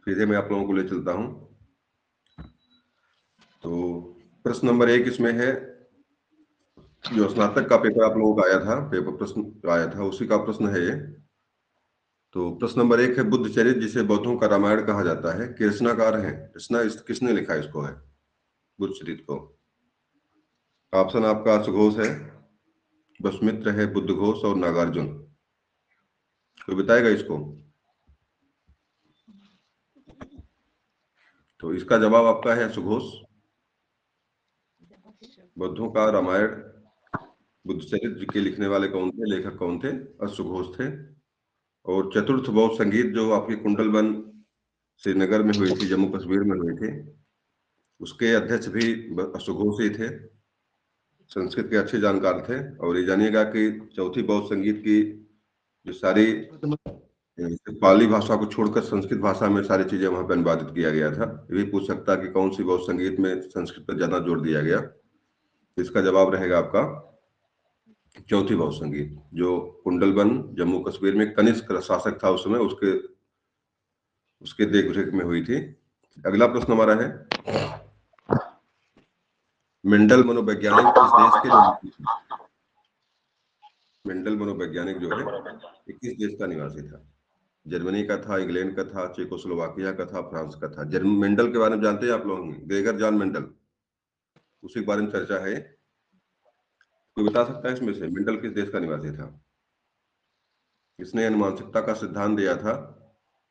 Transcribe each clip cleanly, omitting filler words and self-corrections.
सीधे मैं आप लोगों को ले चलता हूं। तो प्रश्न नंबर 1 इसमें है, जो स्नातक का पेपर आप लोगों का आया था, पेपर प्रश्न आया था, उसी का प्रश्न है ये। तो प्रश्न नंबर 1 है, बुद्ध चरित्र जिसे बौद्धों का रामायण कहा जाता है, के रचनाकार है, किसने लिखा इसको है, बुद्ध चरित्र को? ऑप्शन आपका सुघोष है, वसुमित्र है, बुद्ध घोष और नागार्जुन। कोई बताएगा इसको? तो इसका जवाब आपका है सुघोष। बौद्धों का रामायण बुद्ध चरित्र के लिखने वाले कौन थे, लेखक कौन थे? सुघोष थे। और चतुर्थ बौद्ध संगीत जो आपकी कुंडलवन श्रीनगर में हुई थी, जम्मू कश्मीर में हुई थी, उसके अध्यक्ष भी सुघोष ही थे। संस्कृत के अच्छे जानकार थे। और ये जानिएगा कि चौथी बौद्ध संगीत की जो सारी पाली भाषा को छोड़कर संस्कृत भाषा में सारी चीजें वहां पर अनुवादित किया गया था। ये भी पूछ सकता कि कौन सी बौद्ध संगीत में संस्कृत पर ज्यादा जोर दिया गया। इसका जवाब रहेगा आपका चौथी बौद्ध संगीत, जो कुंडलवन जम्मू कश्मीर में कनिष्क शासक था उस समय, उसके देखरेख में हुई थी। अगला प्रश्न हमारा है, मेंडल मनोवैज्ञानिक किस देश के निवासी थे? मेंडल मनोवैज्ञानिक जो है ये किस देश का निवासी था? जर्मनी का था, इंग्लैंड का था, चेकोस्लोवाकिया का था, फ्रांस का था। मेंडल के बारे में जानते हैं आप लोग? ग्रेगर जॉन मेंडल, उसी के बारे में चर्चा है। कोई बता सकता है इसमें से मेंडल किस देश का निवासी था? इसने अनुवांशिकता का सिद्धांत दिया था,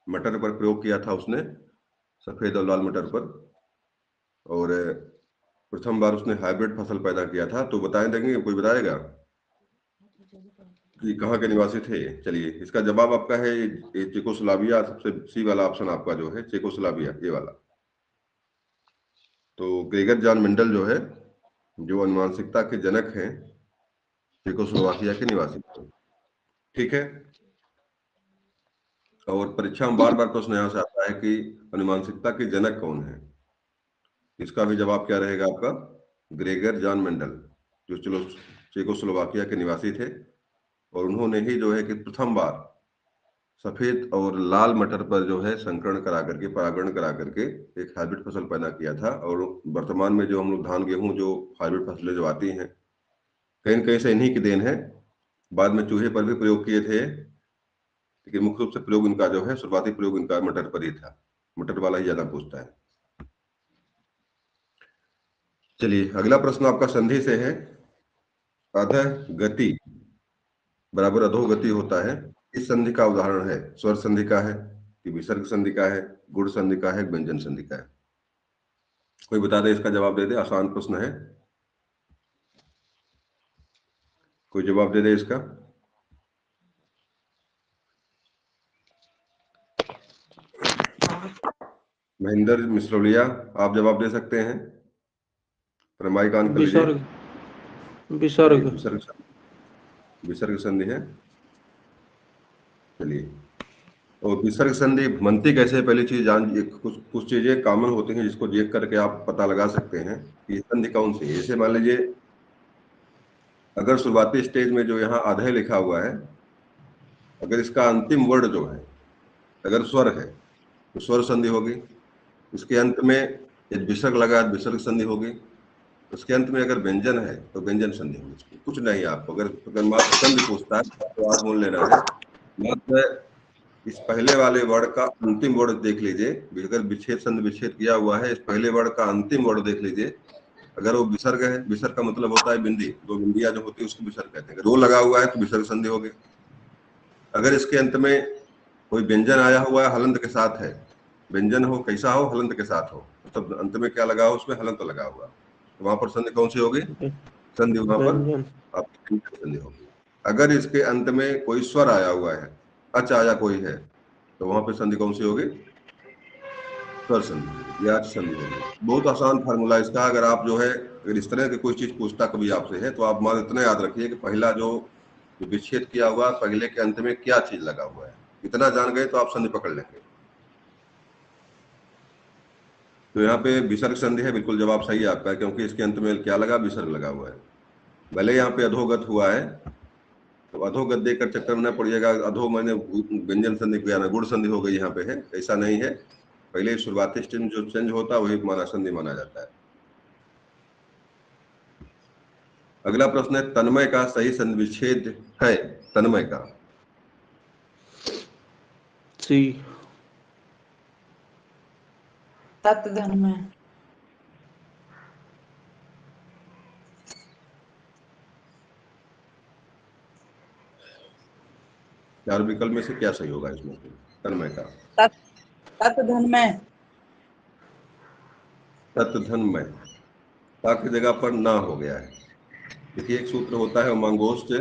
मटर पर प्रयोग किया था उसने, सफेद और लाल मटर पर। और प्रथम बार उसने हाइब्रिड फसल पैदा किया था। तो बताए देंगे, कोई बताएगा कि कहाँ के निवासी थे? चलिए, इसका जवाब आपका है ये चेकोस्लोवाकिया। सबसे सी वाला ऑप्शन आपका जो है चेकोस्लोवाकिया, ये वाला। तो ग्रेगर जॉन मेंडल जो है, जो अनुवांशिकता के जनक हैं, चेकोस्लोवाकिया के निवासी थे। ठीक है। और परीक्षा में बार बार प्रश्न यहाँ से आता है कि अनुवांशिकता के जनक कौन है। इसका भी जवाब क्या रहेगा आपका? ग्रेगर जॉन मेंडल, जो चेकोस्लोवाकिया के निवासी थे। और उन्होंने ही जो है कि प्रथम बार सफेद और लाल मटर पर जो है संकरण करा करके, परागण करा करके एक हाइब्रिड फसल पैदा किया था। और वर्तमान में जो हम लोग धान गेहूं जो हाइब्रिड फसलें जो आती हैं, कहीं न कहीं से इन्हीं की देन है। बाद में चूहे पर भी प्रयोग किए थे, लेकिन मुख्य रूप से प्रयोग इनका जो है, शुरुआती प्रयोग इनका मटर पर ही था। मटर वाला ही ज्यादा पूछता है। चलिए, अगला प्रश्न आपका संधि से है। अधगति बराबर अधोगति होता है, इस संधि का उदाहरण है? स्वर संधि का है, कि विसर्ग संधि का है, गुण संधि का है, व्यंजन संधि का है? कोई बता दे, इसका जवाब दे दे। आसान प्रश्न है, कोई जवाब दे दे इसका। महेंद्र मिश्रोलिया, आप जवाब दे सकते हैं? रमाईकांत कर लीजिए। विसर्ग। विसर्ग संधि है। चलिए, और विसर्ग संधि बनती कैसे है? पहली चीज जान, कुछ कुछ चीजें कॉमन होती हैं जिसको देख करके आप पता लगा सकते हैं कि संधि कौन सी है। जैसे मान लीजिए, अगर शुरुआती स्टेज में जो यहाँ आधे लिखा हुआ है, अगर इसका अंतिम वर्ड जो है अगर स्वर है तो स्वर संधि होगी। इसके अंत में यदि विसर्ग लगा तो विसर्ग संधि होगी। उसके अंत में अगर व्यंजन है तो व्यंजन संधि होगी। कुछ नहीं, आपको अगर मात्र संधि पूछता है तो आप बोल लेना है, मात्र इस पहले वाले वर्ड का अंतिम वर्ड देख लीजिए। अगर विच्छेद संधि विच्छेद किया हुआ है, इस पहले वर्ड का अंतिम वर्ड देख लीजिए। अगर वो विसर्ग है, विसर्ग का मतलब होता है बिंदी, दो बिंदियां जो होती है उसको विसर्ग कहते हैं। अगर वो लगा हुआ है तो विसर्ग संधि होगी। अगर इसके अंत में कोई व्यंजन आया हुआ है, हलंत के साथ है, व्यंजन हो कैसा हो, हलंत के साथ हो, मतलब अंत में क्या लगा हो, उसमें हलंत लगा हुआ, तो वहां पर संधि कौन सी होगी? संधि वहां पर आपकी संधि होगी। अगर इसके अंत में कोई स्वर आया हुआ है, अच आया कोई है, तो वहां पर संधि कौन सी होगी? स्वर संधि या संधि होगी। बहुत आसान फार्मूला इसका। अगर आप जो है, अगर इस तरह की कोई चीज पूछता कभी आपसे है, तो आप मान इतना याद रखिए कि पहला जो विच्छेद किया हुआ, पहले के अंत में क्या चीज लगा हुआ है, इतना जान गए तो आप संधि पकड़ लेंगे। तो यहाँ पे विसर्ग संधि है, बिल्कुल जवाब सही है आपका, क्योंकि इसके अंत में क्या लगा? विसर्ग लगा हुआ है। भले यहाँ पे अधोगत हुआ है, तो अधोगत देकर चक्कर में न पड़िएगा। अधो मैंने व्यंजन संधि किया ना, गुण संधि हो गई यहाँ पे है, ऐसा नहीं है। पहले शुरुआती चिन्ह जो चेंज होता है वही माना संधि माना जाता है। अगला प्रश्न है तन्मय का सही संधि विच्छेद है। तन्मय का सी। तत्धन्मय। चार विकल्प में से क्या सही होगा इसमें से? तन्मय का तत्धन्मय। तत्धन्मय ता की जगह पर ना हो गया है। देखिए एक सूत्र होता है उमांगोष्ठ,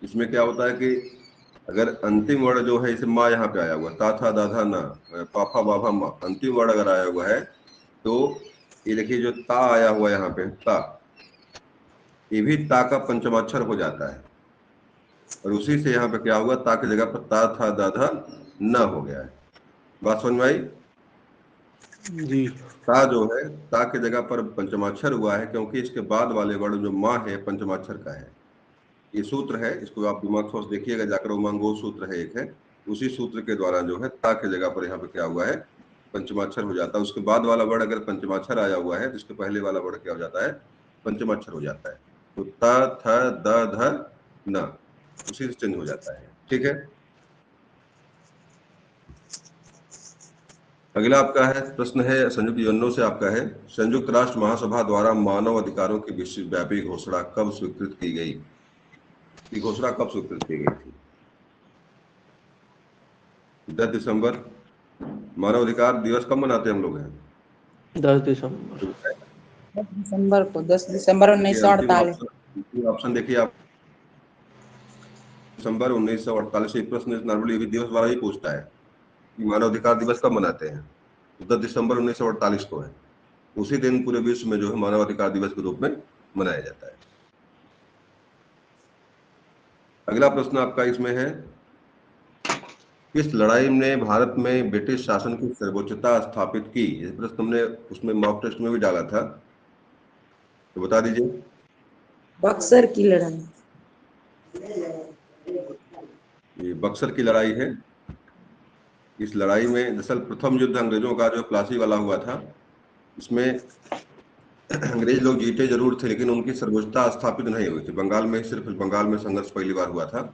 इसमें क्या होता है कि अगर अंतिम वर्ण जो है इसे माँ यहाँ पे आया हुआ ता था दाधा ना पापा बाबा माँ, अंतिम वर्ण अगर आया हुआ है तो ये देखिए जो ता आया हुआ यहाँ पे ता, ये भी ता का पंचमाक्षर हो जाता है और उसी से यहाँ पे क्या हुआ ता की जगह पर ता था दाधा न हो गया है। बात समझ में आई? जी। ता जो है ता की जगह पर पंचमाक्षर हुआ है क्योंकि इसके बाद वाले वर्ण जो माँ है पंचमाक्षर का है। ये सूत्र है, इसको आप दिमाग से देखिएगा जाकर, उमांगो सूत्र है एक है, उसी सूत्र के द्वारा जो है ता की जगह पर यहाँ पे क्या हुआ है पंचमाक्षर हो जाता है। उसके बाद वाला वर्ण अगर पंचमाक्षर आया हुआ है तो इसके पहले वाला वर्ण क्या हो जाता है पंचमाक्षर हो जाता है। तो त थ द ध न उसी से चिन्ह हो जाता है। ठीक है, अगला आपका है प्रश्न है संयुक्त यूएनओ से आपका है संयुक्त राष्ट्र महासभा द्वारा मानव अधिकारों की विश्वव्यापी घोषणा कब स्वीकृत की गई? ये घोषणा कब स्वीकृत की गई थी? 10 दिसंबर। मानव अधिकार दिवस कब मनाते हैं हम लोग हैं? 10 दिसंबर। 10 दिसंबर को, 10 दिसंबर 1948। ऑप्शन देखिए आप, दिसंबर 1948। प्रश्न नॉर्मली भी दिवस वाला ही पूछता है कि मानव अधिकार दिवस कब मनाते हैं, तो 10 दिसंबर 1948 को है। उसी दिन पूरे विश्व में जो है मानव अधिकार दिवस के रूप में मनाया जाता है। अगला प्रश्न आपका इसमें है किस लड़ाई ने भारत में ब्रिटिश शासन की सर्वोच्चता स्थापित की? ये प्रश्न हमने उसमें मॉक टेस्ट में भी डाला था, तो बता दीजिए। बक्सर की लड़ाई। ये बक्सर की लड़ाई है। इस लड़ाई में दरअसल प्रथम युद्ध अंग्रेजों का जो प्लासी वाला हुआ था, इसमें अंग्रेज लोग जीते जरूर थे लेकिन उनकी सर्वोच्चता स्थापित नहीं हुई थी। बंगाल में सिर्फ बंगाल में संघर्ष पहली बार हुआ था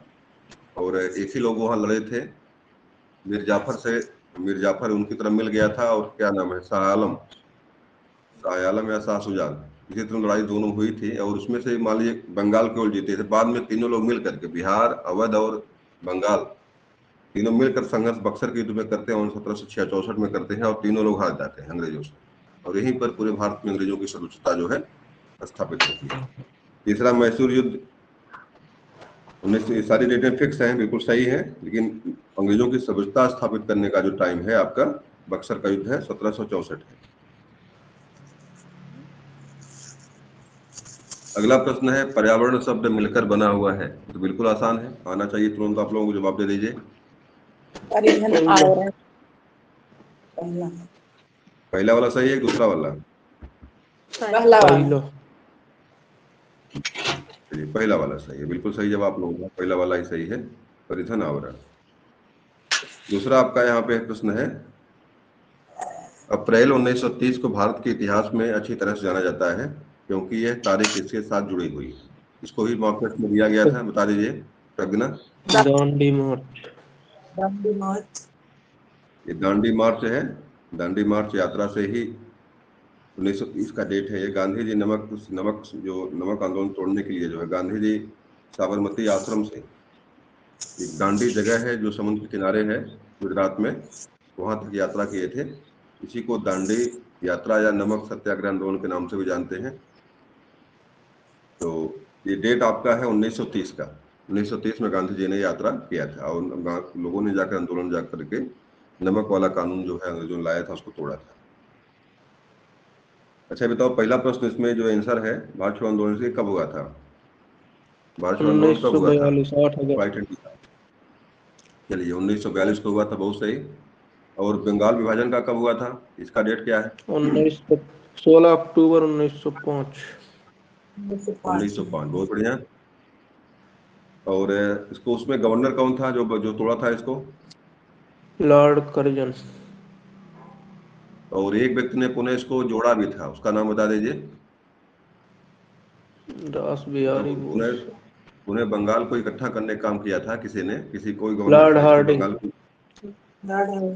और एक ही लोग वहां लड़े थे। मीर जाफर से, मीर जाफर उनकी तरफ मिल गया था और क्या नाम है शाह आलम, शाह आलम या शाह सुजान, इसी तरह लड़ाई दोनों हुई थी और उसमें से मान लीजिए बंगाल केवल जीते थे। बाद में तीनों लोग मिल करके बिहार अवध और बंगाल तीनों मिलकर संघर्ष बक्सर के युद्ध में करते हैं और 1764 में करते हैं और तीनों लोग हार जाते हैं अंग्रेजों से और यहीं पर पूरे भारत में अंग्रेजों की सर्वोच्चता जो है स्थापित होती है। तीसरा मैसूर युद्ध 19, ये सारी डेटें फिक्स हैं, बिल्कुल सही है, लेकिन अंग्रेजों की सर्वोच्चता स्थापित करने का जो टाइम है आपका बक्सर का युद्ध है 1764 है। अगला प्रश्न है पर्यावरण शब्द मिलकर बना हुआ है, तो बिल्कुल आसान है, आना चाहिए तुरंत आप लोगों को जवाब दे दीजिए। परिधन आवरण। पहला पहला वाला सही है, दूसरा वाला? पहला वाला। पहिलो। चलिए पहला वाला सही है, बिल्कुल सही जवाब आप लोगों का, पहला वाला ही सही है, परिधन आवरण। दूसरा आपका यहाँ पे प्रश्न है अप्रैल 1930 को भारत के इतिहास में अच्छी तरह से जाना जाता है क्योंकि यह तारीख इसके साथ जुड़ी हुई है। इसको भी मॉक टेस्ट में दिया गया था, बता दीजिए प्रज्ञा। दांडी मार्च। दांडी मार्च। ये दांडी मार्च है, दांडी मार्च यात्रा से ही 1930 का डेट है। ये गांधी जी नमक आंदोलन तोड़ने के लिए जो है गांधी जी साबरमती आश्रम से, एक दांडी जगह है जो समुद्र के किनारे है गुजरात में, वहां तक यात्रा किए थे। इसी को दांडी यात्रा या नमक सत्याग्रह आंदोलन के नाम से भी जानते हैं। तो ये डेट आपका है 1930 का। 1930 में गांधी जी ने यात्रा किया था और लोगों ने जाकर आंदोलन जाकर के नमक वाला कानून जो है अंग्रेजों ने लाया था उसको तोड़ा था। अच्छा बताओ पहला प्रश्न इसमें जो आंसर है भारत छोड़ो आंदोलन से कब हुआ था? भारत छोड़ो आंदोलन कब हुआ था? 1942 8 अगस्त। चलिए 1942 को हुआ था, बहुत सही। और बंगाल विभाजन का कब हुआ था, इसका डेट क्या है? 16 अक्टूबर 1905। 1905, बहुत बढ़िया। और इसको उसमें गवर्नर कौन था जो तोड़ा था इसको? Lord Curzon. और एक व्यक्ति ने पुनः इसको जोड़ा भी था, उसका नाम बता दीजिए। रास बिहारी पुनः बोस, पुनः बंगाल को इकट्ठा करने का काम किया था किसी ने, किसी कोई गवर्नर लॉर्ड था इसने हार्डिंग, बंगाल को।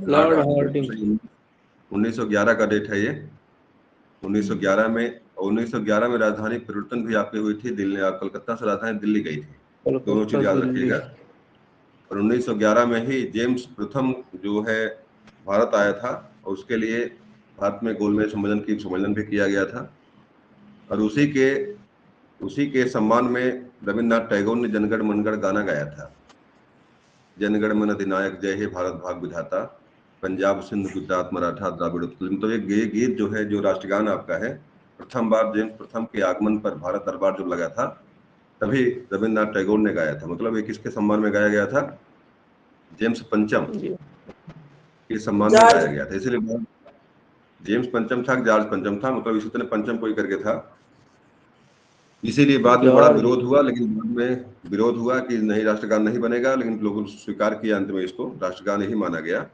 Lord Hardinge. 1911 का डेट है ये। 1911 में, 1911 में राजधानी परिवर्तन भी आपकी हुई थी, दिल्ली, कलकत्ता से राजधानी दिल्ली गई थी। दोनों कलकत्ता चीज याद दिल्ली। रखिएगा। और 1911 में ही जेम्स प्रथम जो है भारत आया था, और उसके लिए भारत में गोलमेज सम्मेलन भी किया गया था। और उसी के सम्मान में रविन्द्रनाथ टैगोर ने जनगण मनगढ़ गाना गाया था। जनगण मन अधिनायक जय हे भारत भाग विधाता, पंजाब सिंध गुजरात मराठा द्राविड़ उत्कल। तो ये गीत जो है, जो राष्ट्रगान आपका है, प्रथम बार जेम्स प्रथम के आगमन पर भारत दरबार जब लगा था, तभी रविन्द्रनाथ टैगोर ने गाया था। मतलब ये किसके सम्मान में गाया गया था? जेम्स पंचम के सम्मान में गाया गया था। इसलिए जेम्स पंचम था, जॉर्ज पंचम था, मतलब इसी तरह पंचम कोई करके था। इसीलिए बाद में बड़ा विरोध हुआ, लेकिन बाद में विरोध हुआ कि नहीं, राष्ट्रगान नहीं बनेगा, लेकिन लोगों ने स्वीकार किया, अंत में इसको राष्ट्रगान ही माना गया।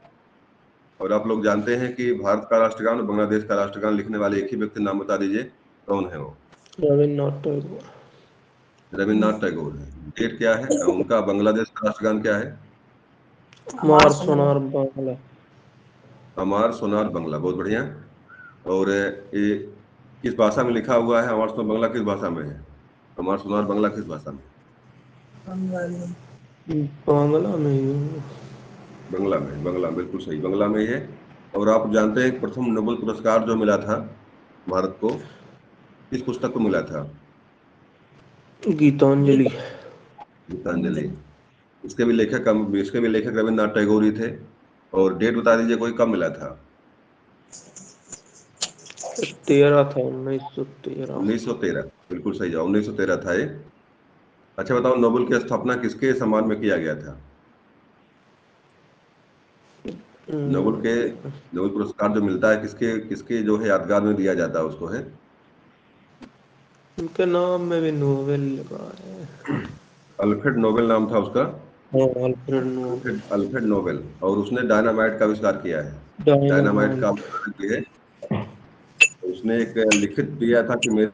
और आप लोग जानते हैं कि भारत का राष्ट्रगान और बांग्लादेश का राष्ट्रगान लिखने वाले एक ही व्यक्ति, नाम बता दीजिए कौन है वो? रविन्द्रनाथ टैगोर। रविन्द्रनाथ टैगोर है। डेट क्या है उनका? बांग्लादेश का राष्ट्रगान क्या है? अमर सोनार बांग्ला। अमर सोनार बांग्ला, बहुत बढ़िया। और ये किस भाषा में लिखा हुआ है? अमर सोनार बांग्ला किस भाषा में है? अमर सोनार बांग्ला किस भाषा में? बांग्ला में। बांग्ला में, बांग्ला बिल्कुल सही, बांग्ला में ही है। और आप जानते हैं प्रथम नोबेल पुरस्कार जो मिला था भारत को, किस पुस्तक को मिला था? गीतांजलि। गीतांजलि। इसके भी लेखक रविन्द्रनाथ टैगोर ही थे। और डेट बता दीजिए कोई, कब मिला था? 13 था, 1913। 1913, बिल्कुल सही जवाब, 1913 था ये। अच्छा बताओ, नोबेल की स्थापना किसके सम्मान में किया गया था? नोबेल पुरस्कार जो मिलता है, किसके किसके जो है यादगार में दिया जाता है उसको, है? उनके नाम में भी नोवेल लगा है। अल्फ्रेड नोबेल नाम था उसका। Alfred Nobel. Alfred Nobel. और उसने डायनामाइट का आविष्कार किया है। डायनामाइट का डायनामाइट। आविष्कार किया है। उसने एक लिखित दिया था कि मेरे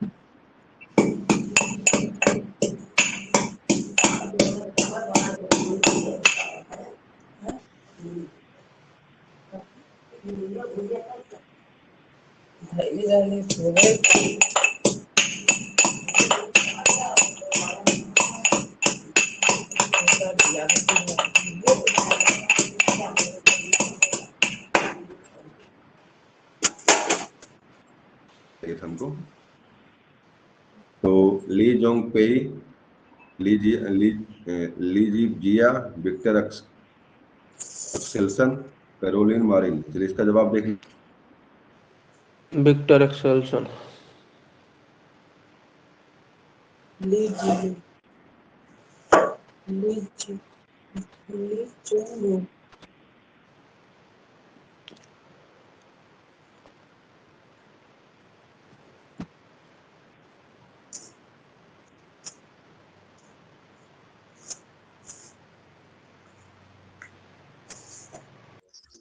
हमको। तो ली जोंग पेई, ली जी ली ली जी जिया, विक्टर एक्सेल्सन, कैरोलिन मारिन। चलिए इसका जवाब देख लीजिए। Victor Axelsen.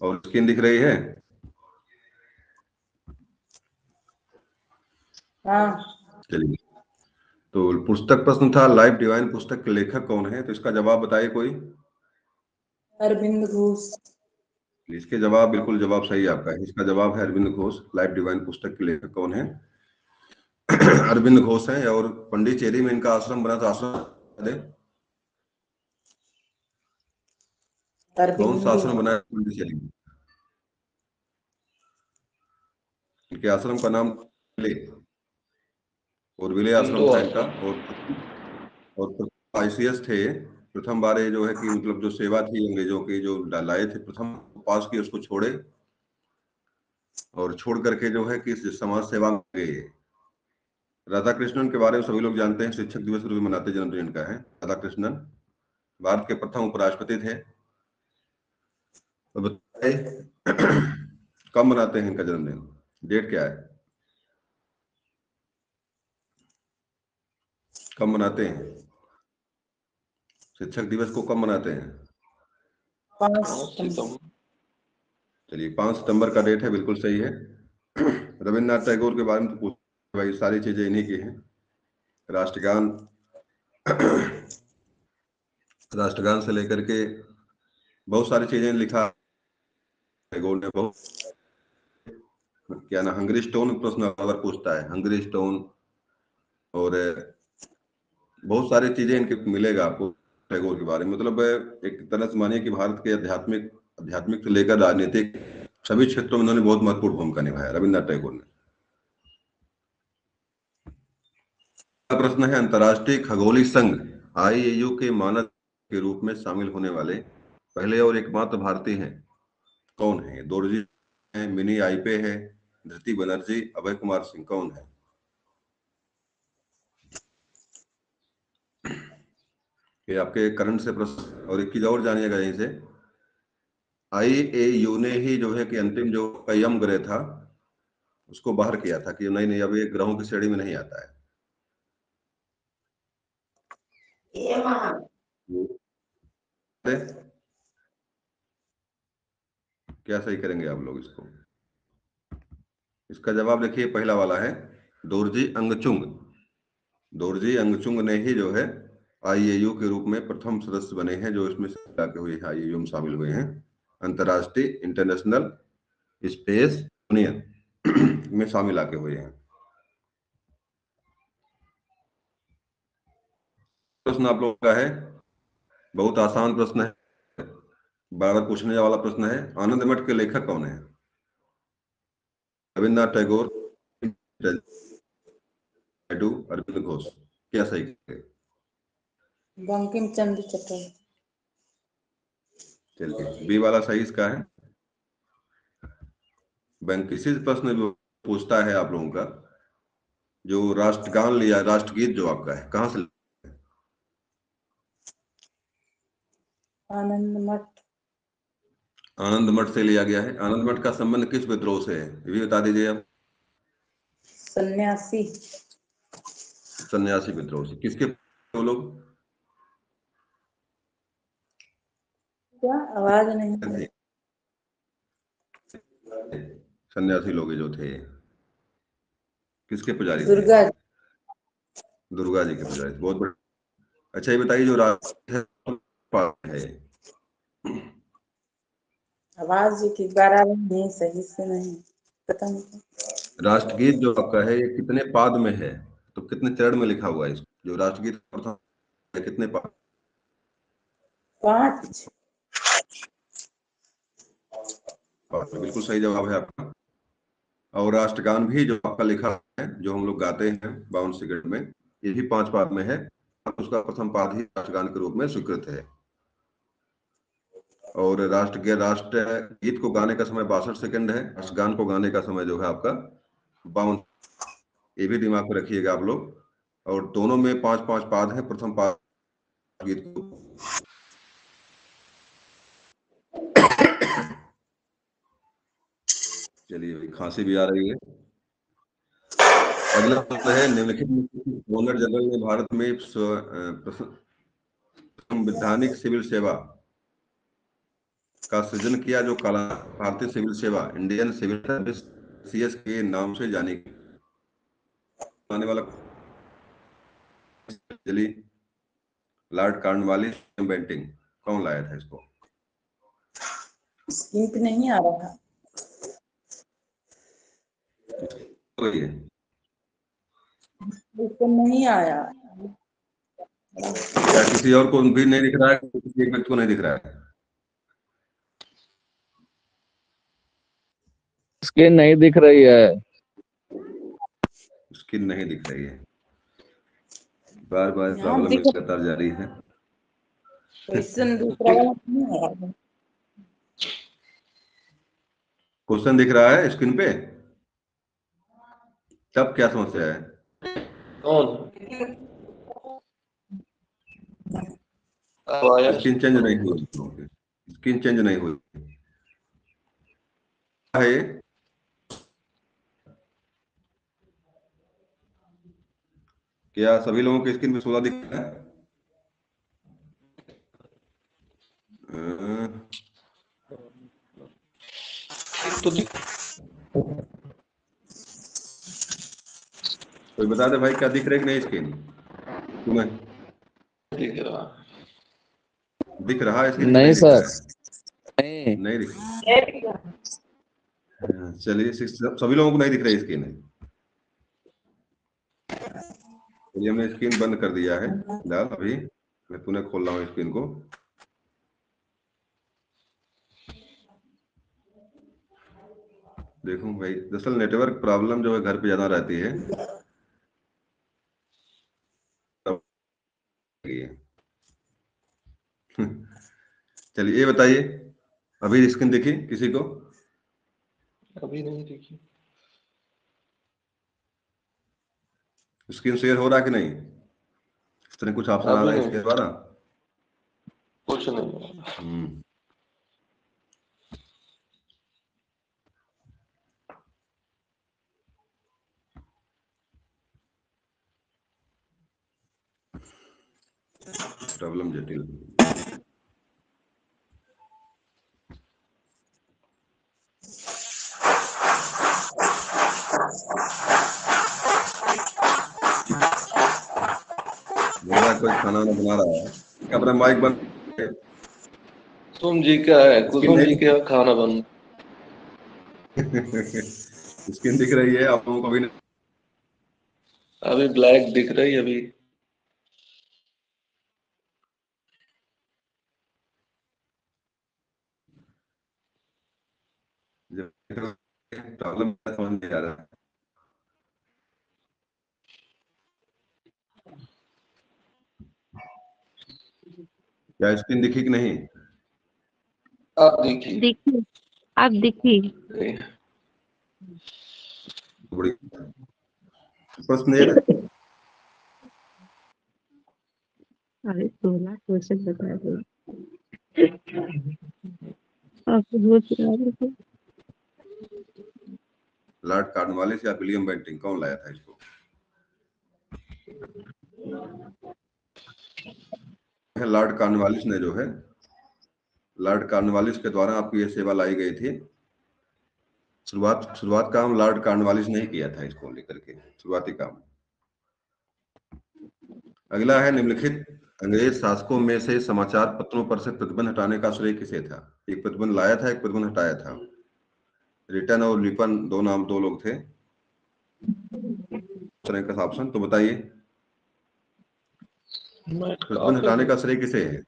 और स्क्रीन दिख रही है? चलिए, तो पुस्तक प्रश्न था, लाइफ डिवाइन पुस्तक के लेखक कौन है? तो इसका जवाब बताइए कोई। अरविंद घोष। इसके जवाब, बिल्कुल जवाब सही आपका है। इसका जवाब है अरविंद घोष। लाइफ डिवाइन पुस्तक के लेखक कौन है? अरविंद घोष हैं। और पंडिचेरी में इनका आश्रम बना था, आश्रम कौन सा आश्रम बना है पंडिचेरी में? इनके आश्रम का नाम विले, और विले आश्रम था इनका। और आईसीएस थे। प्रथम बार ये जो है कि मतलब जो सेवा थी अंग्रेजों की, जो लाए थे, प्रथम पास की, उसको छोड़े, और छोड़ करके जो है कि समाज सेवा में गए। राधा कृष्णन के बारे में सभी लोग जानते हैं, शिक्षक दिवस के रूप में मनाते, जन्मदिन इनका है। राधा कृष्णन भारत के प्रथम उपराष्ट्रपति थे। तो बताइए कब मनाते हैं इनका जन्मदिन? डेट क्या है? कब मनाते हैं शिक्षक दिवस को? कब मनाते हैं? 5 सितंबर। चलिए 5 सितंबर का डेट है, बिल्कुल सही है। रविन्द्रनाथ टैगोर के बारे में तो पूछ भाई, सारी चीजें इन्हीं की हैं। राष्ट्रगान राष्ट्रगान से लेकर के बहुत सारी चीजें लिखा टैगोर ने। बहुत क्या ना, हंगरी स्टोन प्रश्न अगर पूछता है, हंगरी स्टोन और बहुत सारी चीजें इनके मिलेगा आपको टैगोर के बारे में। मतलब एक तरह से मानिए कि भारत के आध्यात्मिक से लेकर राजनीतिक सभी क्षेत्रों में उन्होंने बहुत महत्वपूर्ण भूमिका निभाया रविन्द्रनाथ टैगोर ने। अगला प्रश्न है, अंतर्राष्ट्रीय खगोलीय संघ IAU के मानक के रूप में शामिल होने वाले पहले और एकमात्र भारतीय हैं, कौन है? दोरजी है, मिनी आईपे है, धृति बनर्जी, अभय कुमार सिंह, कौन है? ये आपके करंट से प्रश्न। और एक चीज और जानिएगा यहीं से, IAU ने ही जो है कि अंतिम जो यम ग्रह था उसको बाहर किया था कि नहीं नहीं, अब ये ग्रहों की श्रेणी में नहीं आता है। क्या सही करेंगे आप लोग इसको? इसका जवाब देखिए, पहला वाला है दोरजी अंगचुंग। दोरजी अंगचुंग ने ही जो है IAU के रूप में प्रथम सदस्य बने हैं जो इसमें आके हुए हैं, IAU में शामिल हुए हैं, अंतर्राष्ट्रीय इंटरनेशनल स्पेस यूनियन में शामिल आके हुए हैं। प्रश्न आप लोगों का है, बहुत आसान प्रश्न है, बार बार पूछने वाला प्रश्न है। आनंद मठ के लेखक कौन है? रविन्द्रनाथ टैगोर, नायडू, अरविंद घोष। क्या सही है? बंकिम चंद्र चटर्जी। चलिए बी वाला सही इसका है। बैंक किसी प्रश्न जो पूछता है आप लोगों का, जो राष्ट्रगान लिया, राष्ट्रगीत जो आपका है, कहाँ से? आनंद मठ। आनंद मठ से लिया गया है। आनंद मठ का संबंध किस विद्रोह से है, ये भी बता दीजिए आप। सन्यासी। सन्यासी विद्रोह से। किसके वो लोग? क्या आवाज नहीं? सन्यासी लोग जो थे किसके पुजारी थे? दुर्गा। दुर्गा जी के पुजारी थे। बहुत बड़े। अच्छा ये बताइए, जो राष्ट्र है, आवाज की बारह नहीं, सही से नहीं, पता नहीं। राष्ट्रगीत जो आपका है ये कितने पाद में है, तो कितने चरण में लिखा हुआ है इसको? जो राष्ट्रगीत प्रथम है, कितने पाद? 5। बिल्कुल सही जवाब है आपका। और राष्ट्रगान भी जो आपका लिखा है, जो हम लोग गाते हैं 52 सेकंड में, ये भी 5 पाद में है। उसका प्रथम पाद ही राष्ट्रगान के रूप में स्वीकृत है। और राष्ट्र गीत को गाने का समय 62 सेकंड है, राष्ट्रगान को गाने का समय जो है आपका 52। ये भी दिमाग में रखिएगा आप लोग। और दोनों में 5-5 पाद है, प्रथम पाद गीत को। चलिए खांसी भी आ रही है। अगला प्रश्न है, निम्नलिखित गवर्नर जनरल ने भारत में संवैधानिक सिविल सेवा का सृजन किया, जो काला भारतीय सिविल सेवा, इंडियन सिविल सर्विस, CS के नाम से जानी आने वाला? चलिए, लॉर्ड कॉर्नवालिस बेंटिंग। कौन लाया था इसको? स्क्रीन पे नहीं आ रहा। तो ये इसको नहीं आया। क्या किसी और को भी नहीं दिख रहा है? किसी एक व्यक्ति को नहीं दिख रहा है? स्क्रीन नहीं दिख रही है। स्क्रीन नहीं दिख रही है। बार बार यहाँ प्रॉब्लम दिख लगातार जारी है। क्वेश्चन दूसरा वाला नहीं आ रहा। क्वेश्चन दिख रहा है स्क्रीन पे, तब क्या समस्या है? कौन? स्क्रीन चेंज नहीं हुई, स्क्रीन चेंज नहीं हुई है। क्या सभी लोगों के स्क्रीन पे 16 दिख रहा है? तो दिख कोई बता दे भाई, क्या दिख रहा है कि नहीं स्क्रीन तुम्हें? रहा। दिख रहा है स्क्रीन? नहीं नहीं दिख रहा सर, है? नहीं। नहीं दिख रहा। हाँ, चलिए सभी लोगों को नहीं दिख रही स्क्रीन है। चलिए हमने स्क्रीन बंद कर दिया है फिलहाल। अभी मैं पुनः खोल रहा हूँ स्क्रीन को। देखूं भाई, दरअसल नेटवर्क प्रॉब्लम जो है घर पे ज्यादा रहती है। चलिए ये बताइए, अभी स्क्रीन देखी किसी को? अभी नहीं देखी। स्क्रीन शेयर हो रहा कि नहीं? इस तरह कुछ ऑप्शन आ अभी रहा है नहीं, इसके द्वारा? कुछ नहीं। प्रॉब्लम जटिल। मेरा कोई खाना वाना बना रहा है, अपना माइक बंद। कुसुम जी का है, कुसुम जी नहीं का खाना बन। स्क्रीन दिख रही है आप लोगों को भी? अभी ब्लैक दिख रही है अभी। प्रॉब्लम समझ नहीं आ रहा। क्या स्क्रीन दिखी कि नहीं? आप देखिए। देखिए, आप देखिए। बड़ी प्रश्न एक। अरे 16 क्वेश्चन बता दो। आपको बहुत याद है। लॉर्ड कॉर्नवालिस या विलियम बेंटिंग, कौन लाया था इसको? लॉर्ड कॉर्नवालिस ने जो है, लॉर्ड कॉर्नवालिस के द्वारा आपकी ये सेवा लाई गई थी। शुरुआत काम लॉर्ड कॉर्नवालिस ने ही किया था इसको लेकर के, शुरुआती काम। अगला है, निम्नलिखित अंग्रेज शासकों में से समाचार पत्रों पर से प्रतिबंध हटाने का श्रेय किसे था? एक प्रतिबंध लाया था, एक प्रतिबंध हटाया था। रिटन और लिपन दो लोग थे। तरह का ऑप्शन तो बताइए। प्रतिबंध हटाने का श्रेय किसे है?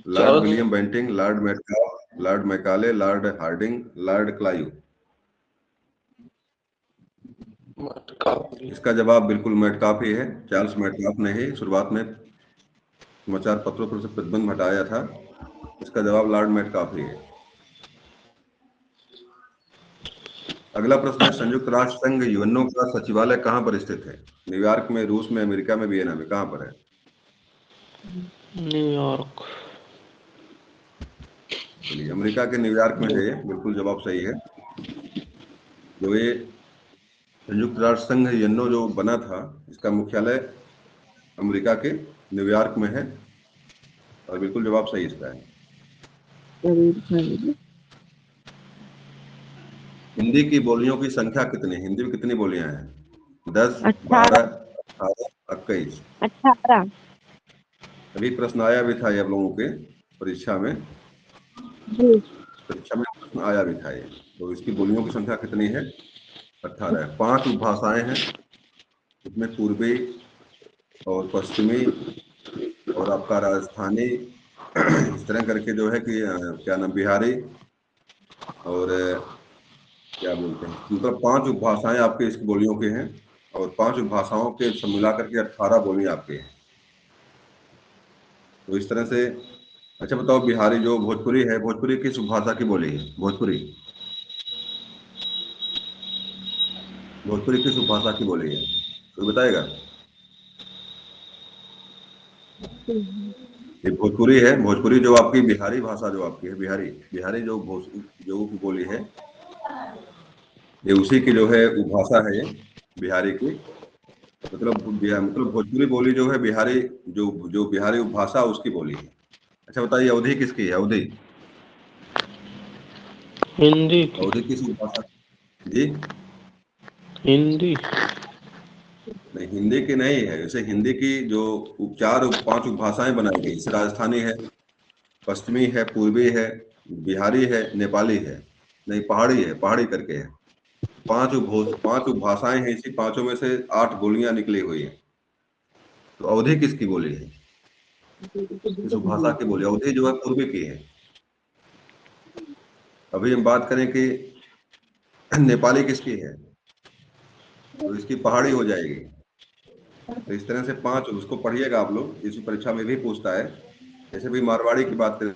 Lord William Bentinck, Lord Metcalfe, Lord Macaulay, Lord Hardinge, Lord Clive. इसका जवाब बिल्कुल मेटकाफ ही है। चार्ल्स मेटकाफ ने ही शुरुआत में समाचार पत्रों पर से प्रतिबंध हटाया था। इसका जवाब लॉर्ड मेटकाफ ही है। अगला प्रश्न है, संयुक्त राष्ट्र संघ यूएनओ का सचिवालय कहां पर स्थित है? न्यूयॉर्क में, रूस में, अमेरिका में, वियना में, कहां पर है? न्यूयॉर्क। चलिए, अमेरिका के न्यूयॉर्क में है, बिल्कुल जवाब सही है। जो ये संयुक्त राष्ट्र संघ यूएनओ जो बना था, इसका मुख्यालय अमेरिका के न्यूयॉर्क में है, और बिल्कुल जवाब सही इसका है। हिंदी की बोलियों की संख्या कितनी? हिंदी में कितनी बोलियां हैं? 10, 12, 18, 21? 18। अभी प्रश्न आया भी था ये आप लोगों के परीक्षा में। जी। परीक्षा में प्रश्न आया भी था ये। तो इसकी बोलियों की संख्या कितनी है? 18 है। 5 उपभाषाएं हैं, इसमें पूर्वी और पश्चिमी और आपका राजस्थानी, इस तरह करके जो है कि क्या नाम, बिहारी, और क्या बोलते हैं, मतलब 5 उपभाषाएं आपके इसकी बोलियों के हैं, और 5 उपभाषाओं के सब मिलाकर के 18 बोलियां आपके हैं। तो इस तरह से। अच्छा बताओ, बिहारी जो भोजपुरी है, भोजपुरी किस उपभाषा की बोली है? भोजपुरी भोजपुरी किस उपभाषा की बोली है? कोई बताएगा? ये भोजपुरी है। भोजपुरी जो आपकी बिहारी भाषा जो आपकी है, बिहारी बिहारी जो बोली है, ये उसी की जो है उपभाषा है, ये बिहारी की। मतलब भोजपुरी बोली जो है बिहारी, जो जो बिहारी उपभाषा उसकी बोली है। अच्छा बताइए, अवधि किसकी है? अवधि हिंदी की। अवधि किस उपभाषा जी? हिंदी। नहीं, हिंदी की नहीं है। जैसे हिंदी की जो चार पांच उपभाषाएं बनाई गई, जैसे राजस्थानी है, पश्चिमी है, पूर्वी है, बिहारी है, नेपाली है, नहीं पहाड़ी है, पहाड़ी करके है। पांच उपभाषाएं हैं, इसी पांचों में से 8 बोलियां निकली हुई है। तो अवधि किसकी बोली है? इस उपभाषा की बोली अवधि जो है पूर्वी की है। अभी हम बात करें कि नेपाली किसकी है, तो इसकी पहाड़ी हो जाएगी। तो इस तरह से 5 उसको पढ़िएगा आप लोग, इसी परीक्षा में भी पूछता है। जैसे भी मारवाड़ी की बात करें,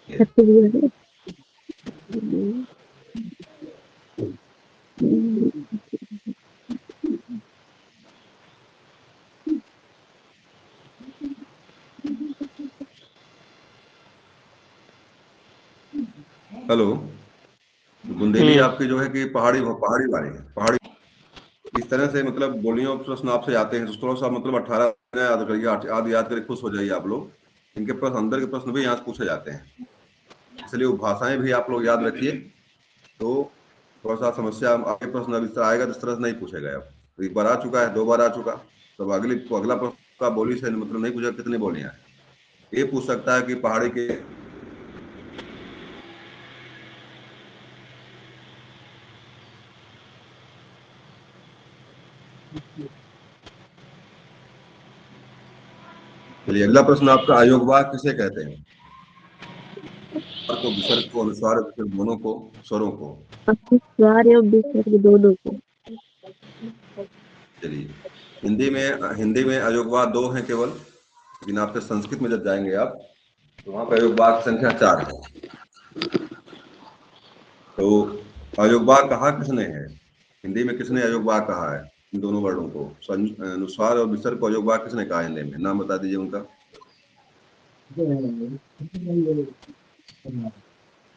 छत्तीसगढ़। हेलो, बुंदेली आपकी जो है कि पहाड़ी पहाड़ी वाली है, पहाड़ी। इस तरह से मतलब बोलियों प्रश्न आपसे आते हैं, तो थोड़ा सा मतलब 18 याद करिए, याद याद करके खुश हो जाइए आप लोग। इनके प्रश्न, अंदर के प्रश्न भी यहाँ से पूछे जाते हैं, इसलिए वो भाषाएं भी आप लोग याद रखिए। तो थोड़ा सा समस्या आपके प्रश्न अब इस तरह आएगा, तो इस तरह से नहीं पूछेगा। अब तो एक बार आ चुका है, 2 बार आ चुका, तो अगला प्रश्न का बोली से मतलब नहीं पूछा कितनी बोलियां हैं। ये पूछ सकता है कि पहाड़ी के चलिए अगला प्रश्न आपका, अयोगवाद किसे कहते हैं? स्वर को, विसर्ग को, अनुस्वार विसर्ग दोनों को, स्वरों को। स्वर और विसर्ग दोनों को। चलिए, हिंदी में अयोगवाद 2 हैं केवल, लेकिन आपके संस्कृत में जब जाएंगे आप, तो वहां पर अयोगवाद की संख्या 4 है। तो अयोगवाद कहा किसने है? हिंदी में किसने अयोगवाद कहा है? इन दोनों वर्णों को, अनुस्वार और विसर्ग को अयोगवाद किसने कहा है हिंदी में? नाम बता दीजिए उनका,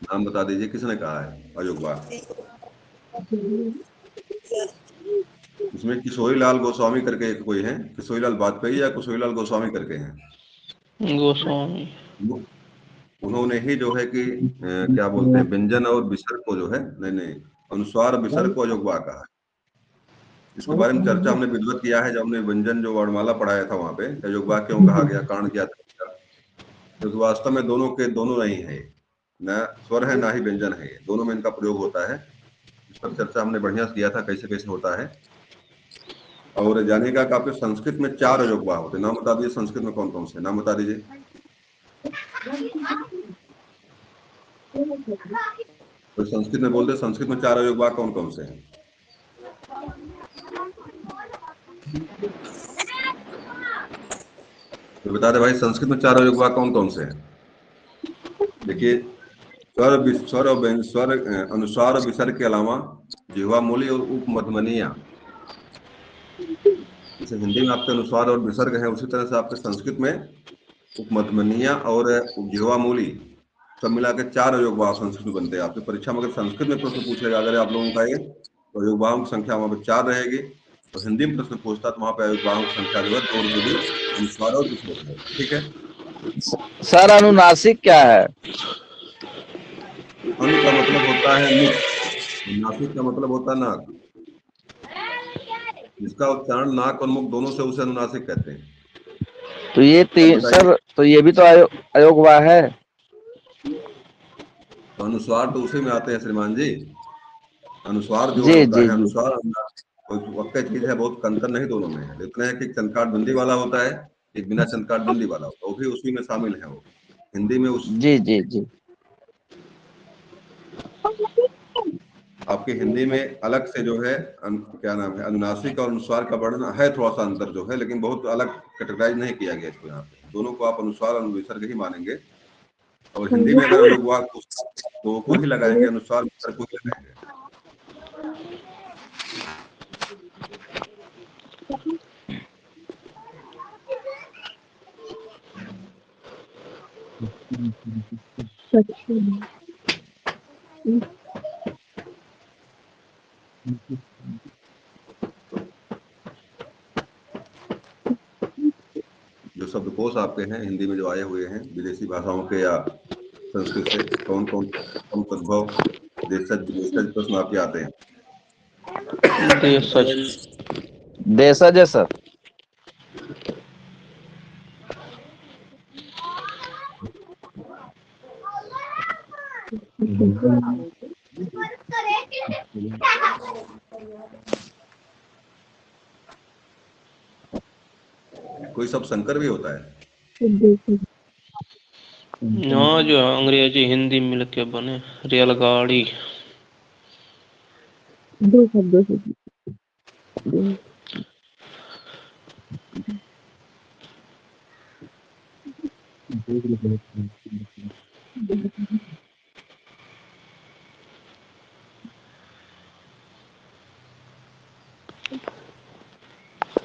नाम बता दीजिए किसने कहा है अयोगवाद। इसमें किशोरी लाल गोस्वामी करके कोई है, किशोरी लाल वाजपेयी या किशोरी लाल गोस्वामी करके हैं। गोस्वामी। उन्होंने ही जो है कि क्या बोलते हैं, व्यंजन और विसर्ग को जो है, नहीं नहीं, अनुस्वार और विसर्ग को अयोगवाद कहा है। इसके बारे में चर्चा हमने विधिवत किया है, जब हमने व्यंजन जो वर्णमाला पढ़ाया था वहां पे, अयोगवाद क्यों कहा गया, कारण क्या था। क्योंकि वास्तव में दोनों के दोनों नहीं है, न स्वर है ना ही व्यंजन है, दोनों में इनका प्रयोग होता है। इस पर चर्चा हमने बढ़िया से किया था, कैसे कैसे होता है। और जानिएगा कि आपके संस्कृत में 4 अयोगवाद होते हैं। नाम बता दीजिए संस्कृत में कौन कौन से, नाम बता दीजिए। तो संस्कृत में बोलते, संस्कृत में 4 अयोगवाद कौन कौन से हैं? तो बता दे भाई, संस्कृत में 4 अयोगवाद कौन कौन से हैं? देखिए, अनुस्वार और विसर्ग के अलावा जिह्वा मूली और उपमध्यमनीय, जैसे हिंदी में आपके अनुस्वार और विसर्ग है, उसी तरह से आपके संस्कृत में उपमध्यमनीय और जिह्वा मूली सब मिला के 4 अयोगवाद संस्कृत में बनते हैं। आपकी परीक्षा में अगर संस्कृत में प्रश्न पूछेगा अगर आप लोगों का ये, तो अयोगवादों की संख्या वहां पर 4 रहेगी। तो हिंदी में प्रश्न पूछता तो वहां पर अयोगवादों की संख्या जो है 2 रहेगी, अनुस्वार और विसर्ग है। ठीक है। सर अनुनासिक क्या है? अनु का मतलब होता है मुख, नासिक का मतलब होता है नाक। जिसका उच्चारण नाक और मुख दोनों से, उसे अनुनासिक कहते हैं। तो ये अब तीन बताइए, सर, तो ये भी तो अयोगवाह है। तो अनुस्वार तो उसी में आते हैं श्रीमान जी। अनुस्वार जो जी होता जी है, जी। अनुस्वार कोई वाक्य चीज है, बहुत अंतर नहीं दोनों में है। इतना है कि चंद्रकाठ बिंदी वाला होता है, एक बिना चंद्रकाठ बिंदी वाला होता है, वो भी उसी में शामिल है। वो हिंदी में उस जी जी जी। आपके हिंदी में अलग से जो है क्या नाम है, अनुनासिक और अनुस्वार का वर्णन है, थोड़ा सा अंतर जो है, लेकिन बहुत अलग कैटेगराइज नहीं किया गया इसको। यहाँ पे दोनों को आप अनुस्वार और विसर्ग ही मानेंगे। और हिंदी में अगर लोग वाक तो को ही लगाएंगे, अनुस्वार विसर्ग को ही लगाएंगे। जो शब्दकोश आपके हैं हिंदी में जो आए हुए हैं विदेशी भाषाओं के या संस्कृत से कौन कौन तद्भव देशज विदेशज प्रश्न आपके आते हैं? देशज। देशज है सर। कोई शब्द संकर भी होता है? हाँ, जो अंग्रेजी हिंदी मिलके बने। रेलगाड़ी। दो शब्दों से दो।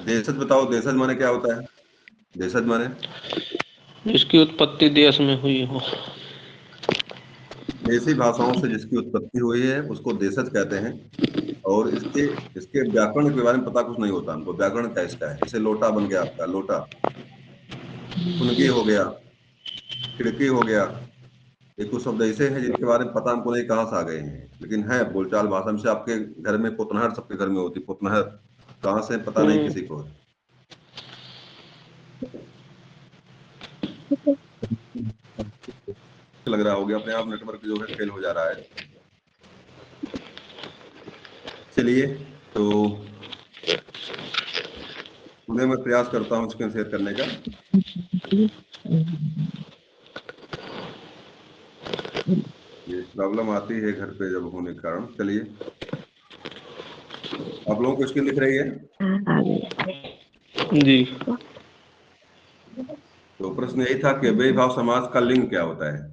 देशज बताओ, देशज माने क्या होता है? देशज माने जिसकी उत्पत्ति देश में हुई हो। देसी भाषाओं से जिसकी उत्पत्ति हुई है उसको देशज कहते हैं। और इसके इसके व्याकरण के बारे में पता कुछ नहीं होता हमको। व्याकरण क्या इसका है? जैसे लोटा बन गया आपका, लोटा। फुनगी हो गया, खिड़की हो गया। ये कुछ शब्द ऐसे हैं जिनके बारे में पता हमको नहीं कहाँ से आ गए हैं, लेकिन है बोलचाल भाषा में से। आपके घर में पुतनहर सबके घर में होती, पुतनहर कहाँ से पता नहीं किसी को। लग रहा होगा अपने आप नेटवर्क जो है फेल हो जा रहा है। चलिए, तो उन्हें मैं प्रयास करता हूँ स्क्रीन शेयर करने का। ये प्रॉब्लम आती है घर पे जब होने के कारण। चलिए, आप लोगों को स्क्रीन दिख रही है? जी। तो प्रश्न यही था कि अव्ययी भाव समास का लिंग क्या होता है?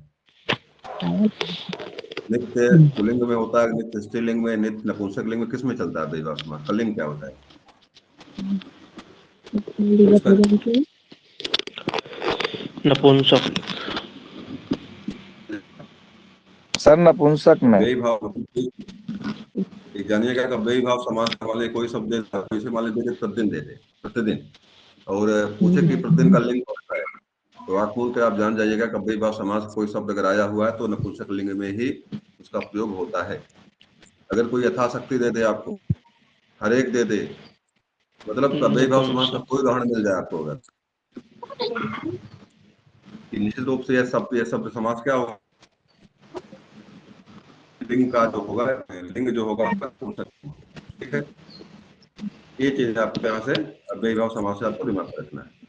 नित्य पुल्लिंग में होता है, नित्य स्त्रीलिंग में, नित्य नपुंसक लिंग में, किस में चलता है अव्ययी भाव समास का लिंग क्या होता है? नपुंसक। सर नपुंसक में। अव्ययी भाव एक जानिएगा कि अव्ययी भाव समास वाले कोई शब्द जैसे मान लीजिए प्रतिदिन दे दे, प्रतिदिन, और पूछे कि प्रतिदिन का लिंग कौन सा है, तो आप बोल कर आप जान जाइएगा कि अव्ययी भाव समास कोई शब्द अगर आया हुआ है तो नपुंसक लिंग में ही उसका प्रयोग होता है। अगर कोई यथाशक्ति दे दे आपको, हर एक दे दे, मतलब अव्ययी भाव समास का नपुंसक। कोई उदाहरण मिल जाए आपको अगर, कि निश्चित रूप से यह शब्द समास क्या होगा, लिंग का जो होगा, लिंग जो होगा आपका नपुंसक। ठीक है, ये चीज आपको यहाँ से अव्ययी भाव समास से आपको दिमाग में रखना है।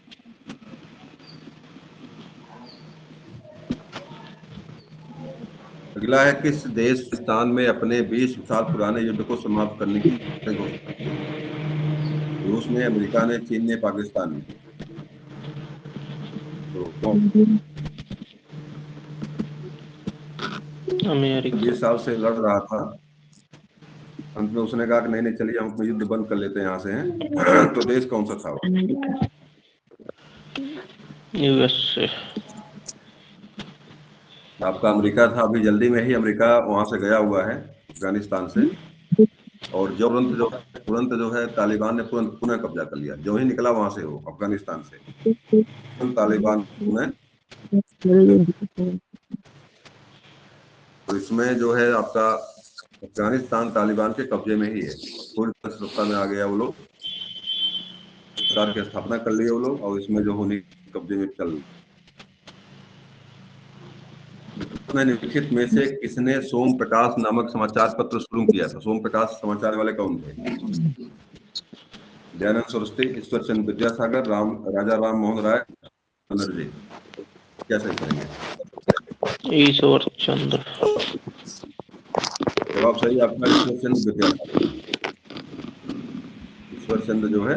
अगला है, किस देश स्थान में अपने 20 साल पुराने युद्ध को समाप्त करने की घोषणा की? रूस ने, अमेरिका ने, चीन ने, पाकिस्तान ने? तो कौन अमेरिका। 20 साल से लड़ रहा था, अंत में उसने कहा कि नहीं नहीं चलिए हम अपना युद्ध बंद कर लेते हैं यहाँ से हैं। तो देश कौन सा था? यूएसए। आपका अमेरिका था। अभी जल्दी में ही अमेरिका वहां से गया हुआ है, अफगानिस्तान से। और तुरंत जो है तालिबान ने तुरंत पुनः कब्जा कर लिया। जो ही निकला वहां से वो अफगानिस्तान से, तुरंत तालिबान ने। तो इसमें जो है आपका अफगानिस्तान तालिबान के कब्जे में ही है, पूरी तरह से सत्ता में आ गया वो लोग, सरकार की स्थापना कर ली है वो लोग, और इसमें जो होने कब्जे में चल। निम्नलिखित में से किसने सोम प्रकाश नामक समाचार पत्र शुरू किया था? सोम प्रकाश समाचार वाले कौन थे? दयानंद सरस्वती, ईश्वर चंद्र विद्यासागर, राजा राम मोहन राय, बनर्जी? क्या सही करेंगे? ईश्वर चंद्र। जवाब सही आपका, ईश्वर चंद्र विद्यासागर। ईश्वर चंद्र जो है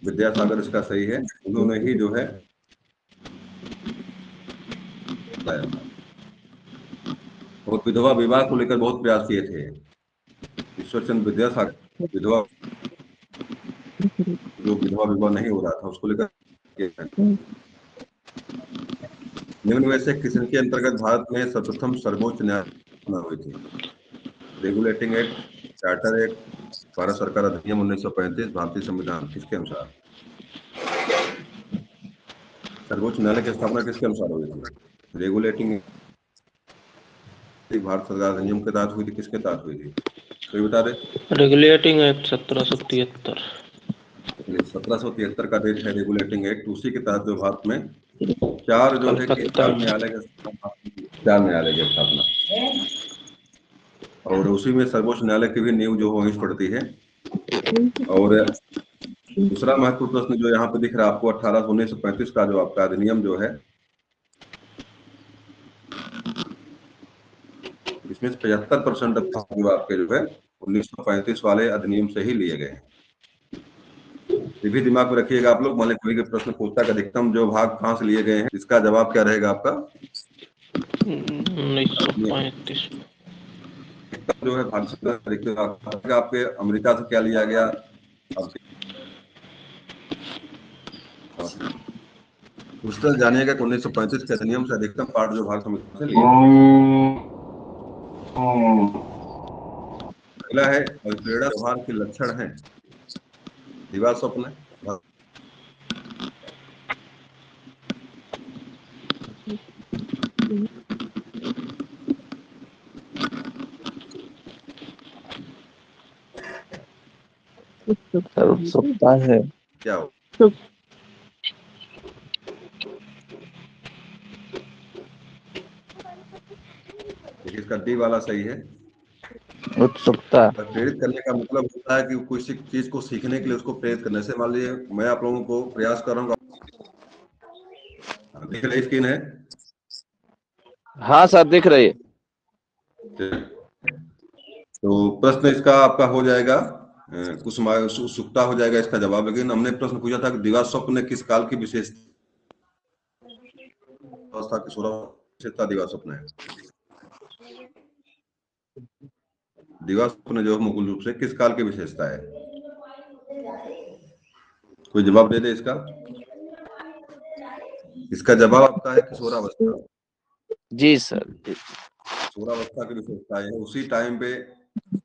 विद्यासागर इसका सही है। उन्होंने ही जो है लाया था। और विधवा विवाह को लेकर बहुत प्रयास किए थे ईश्वर चंद्र विद्यासागर। विधवा जो विधवा विवाह नहीं हो रहा था उसको लेकर। निम्न में से किसके अंतर्गत भारत में सर्वप्रथम सर्वोच्च न्यायालय हुई थी? Regulating act, charter act, Bharat सरकार अधिनियम 1935, भारतीय संविधान? किसके अनुसार सर्वोच्च न्यायालय की स्थापना किसके अनुसार हुई थी? रेगुलेटिंग भारत सरकार अधिनियम के तहत हुई थी, किसके तहत हुई थी, कोई बता दे। Regulating act 1773। 1773 का डेट है रेगुलेटिंग एक्ट। उसी के तहत जो भारत में चार जो है कि कलकत्ता चार न्यायालय की स्थापना, और उसी में सर्वोच्च न्यायालय की भी नींव जो होनी पड़ती है। और दूसरा महत्वपूर्ण प्रश्न जो यहाँ पे दिख रहा है आपको 1935 का जो आपका अधिनियम जो है, इसमें 75% जो आपके जो है 1935 वाले अधिनियम से ही लिए गए हैं। ये भी दिमाग में रखिएगा आप लोग। मान लीजिए कोई प्रश्न पूछता है कि अधिकतम जो भाग कहाँ से लिए गए हैं, इसका जवाब क्या रहेगा आपका? 1935। जो है भाग से आपके अमेरिका से क्या लिया गया, उसका जानिएगा कि 1935 के अधिनियम से अधिकतम पार्ट जो भारत अमेरिका से लिए। अगला है प्रेरणा व्यवहार के लक्षण है। दिवा स्वप्न, सर उत्सुकता है। क्या हो? देखिए इसका डी वाला सही है। उत्सुकता। प्रेरित करने का मतलब होता है कि किसी चीज को सीखने के लिए उसको प्रेरित करने से। मान लीजिए मैं आप लोगों को प्रयास कर रहा हूँ, देख रहे स्क्रीन है? हाँ सर दिख रही है। तो प्रश्न इसका आपका हो जाएगा कुछ उत्सुकता हो जाएगा इसका जवाब। लेकिन हमने प्रश्न पूछा था कि दिवा स्वप्न किस काल की विशेषता विशेषता दिवा स्वप्न है। दिवा स्वप्न जो मूल रूप से किस काल की विशेषता है? कोई जवाब दे दे इसका। इसका जवाब आपका है किशोरावस्था। जी सर। किशोरावस्था की विशेषता है। उसी टाइम पे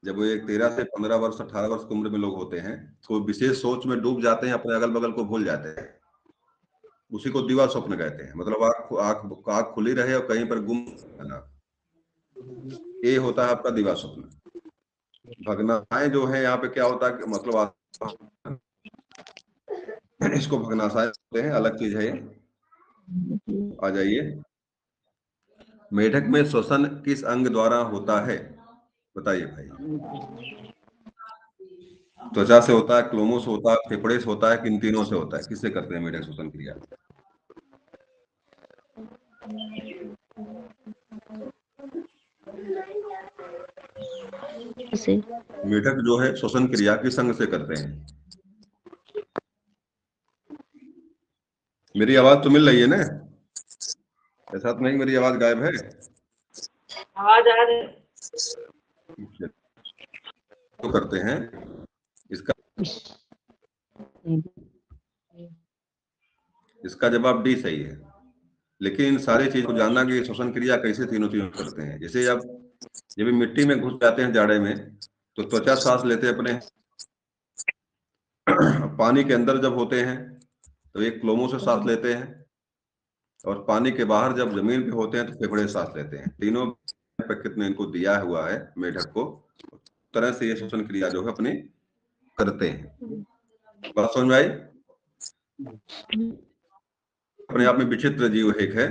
जब वो 13 से 15 वर्ष 18 वर्ष की उम्र में लोग होते हैं तो विशेष सोच में डूब जाते हैं, अपने अगल बगल को भूल जाते हैं। उसी को दिवा स्वप्न कहते हैं। मतलब आंख खुली रहे और कहीं पर गुम रहना, ये होता है आपका दिवा स्वप्न। भग्नाएं जो है यहाँ पे क्या होता है, मतलब इसको भग्नाशय होते हैं, अलग चीज है ये। आ जाइए, मेढक में श्वसन किस अंग द्वारा होता है, बताइए भाई। त्वचा से होता है, क्लोमो से होता है, फेफड़े से होता है, किन तीनों से होता है? किससे करते हैं मेढक श्वसन क्रिया? मेढक जो है श्वसन क्रिया किस अंग से करते हैं? मेरी आवाज तो मिल रही है ना? ऐसा तो नहीं मेरी आवाज गायब है? आवाज आ रही तो करते हैं इसका जवाब डी सही है। लेकिन इन सारी चीज को जानना कि श्वसन क्रिया कैसे तीनों चीजों करते हैं। जैसे अब जब मिट्टी में घुस जाते हैं जाड़े में तो त्वचा सांस लेते हैं अपने, पानी के अंदर जब होते हैं तो एक क्लोमो से सांस लेते हैं, और पानी के बाहर जब जमीन पे होते हैं तो फेफड़े सांस लेते हैं। तीनों प्रकृति ने इनको दिया हुआ है मेढक को, तरह से ये श्वसन क्रिया जो है अपनी करते हैं। बात समझ में आई? अपने आप में विचित्र जीव एक है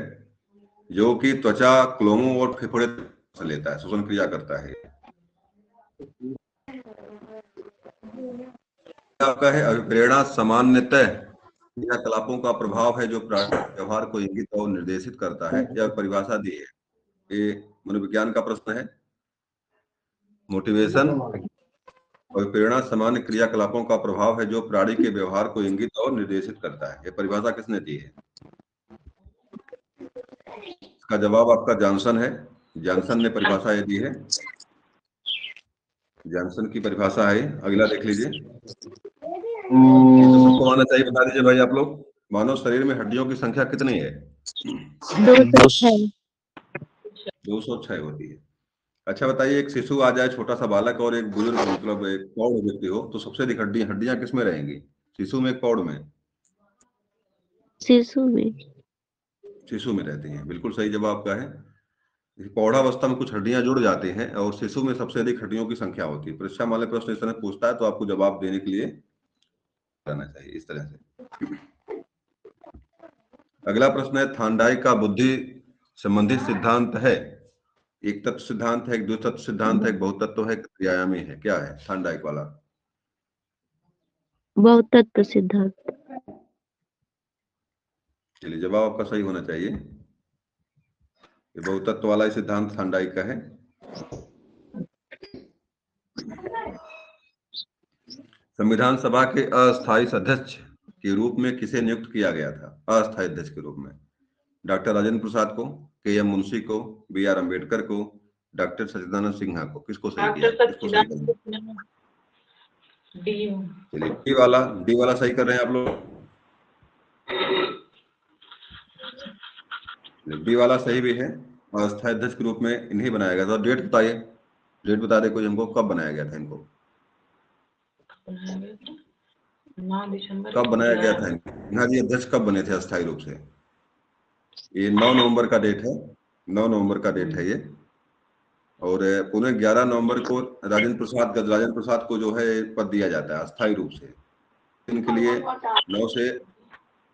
जो कि त्वचा, क्लोमो और फेफड़े से लेता है, श्वसन क्रिया करता है। आपका है अभिप्रेरणा सामान्यतः क्रियाकलापों का प्रभाव है जो प्राकृतिक व्यवहार को इंगित और निर्देशित करता है। यह परिभाषा दी है, ये मनोविज्ञान का प्रश्न है। मोटिवेशन अभिप्रेरणा सामान्य क्रियाकलापों का प्रभाव है जो प्राणी के व्यवहार को इंगित और निर्देशित करता है। ये परिभाषा किसने दी है? इसका जवाब आपका जॉनसन है। जॉनसन ने परिभाषा ये दी है, जॉनसन की परिभाषा है। अगला देख लीजिए। तो सबको आना चाहिए, बता दीजिए भाई आप लोग। मानव शरीर में हड्डियों की संख्या कितनी है? 206 होती है। अच्छा बताइए, एक शिशु आ जाए, छोटा सा बालक, और एक बुजुर्ग, मतलब एक प्रौढ़ व्यक्ति हो, तो सबसे अधिक हड्डियां किसमें रहेंगी? शिशु में, प्रौढ़ में? शिशु में। शिशु में रहती हैं। बिल्कुल सही जवाब आपका है। प्रौढ़ावस्था में कुछ हड्डियां जुड़ जाती हैं और शिशु में सबसे अधिक हड्डियों की संख्या होती है। परीक्षा वाले प्रश्न इस तरह पूछता है तो आपको जवाब देने के लिए करना चाहिए इस तरह से। अगला प्रश्न है, थानडाई का बुद्धि संबंधित सिद्धांत है। एक तत्व सिद्धांत है, एक द्वितत्व सिद्धांत है, एक बहुतत्व है, एक त्रिआयामी है। क्या है थानडाइक वाला? बहुतत्व सिद्धांत। चलिए, जवाब आपका सही होना चाहिए। ये बहुतत्व वाला सिद्धांत थानडाइक का है। संविधान सभा के अस्थायी अध्यक्ष के रूप में किसे नियुक्त किया गया था? अस्थायी अध्यक्ष के रूप में डॉक्टर राजेंद्र प्रसाद को, के.एम. मुंशी को, बी.आर. अम्बेडकर को, डॉक्टर सच्चिदानंद सिन्हा को। किसको सही किया? किसको सही करें? चलिए, डी वाला सही कर रहे हैं आप लोग। डी वाला सही भी है। अस्थायी अध्यक्ष के रूप में इन्हें बनाया गया था। डेट बताइए, डेट बता दे कोई हमको, कब बनाया गया था इनको? 9 दिसंबर कब बनाया गया था इनको? सिन्हा जी अध्यक्ष कब बने थे अस्थायी रूप से? ये 9 नवंबर का डेट है। 9 नवंबर का डेट है ये। और पुणे 11 नवंबर को राजेंद्र प्रसाद को जो है पद दिया जाता है अस्थायी रूप से। इनके लिए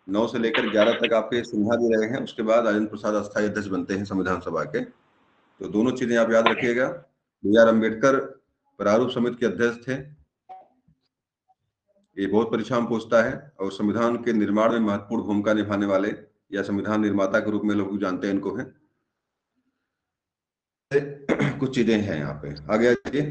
9 से लेकर 11 तक आपके सिन्हा जी रहे हैं। उसके बाद राजेंद्र प्रसाद अस्थायी अध्यक्ष बनते हैं संविधान सभा के। तो दोनों चीजें आप याद रखिएगा। बी.आर. अम्बेडकर प्रारूप समिति के अध्यक्ष थे। ये बहुत परीक्षा में पूछता है और संविधान के निर्माण में महत्वपूर्ण भूमिका निभाने वाले या संविधान निर्माता के रूप में लोग जानते हैं इनको है। कुछ चीजें हैं यहाँ पे। आगे आइए।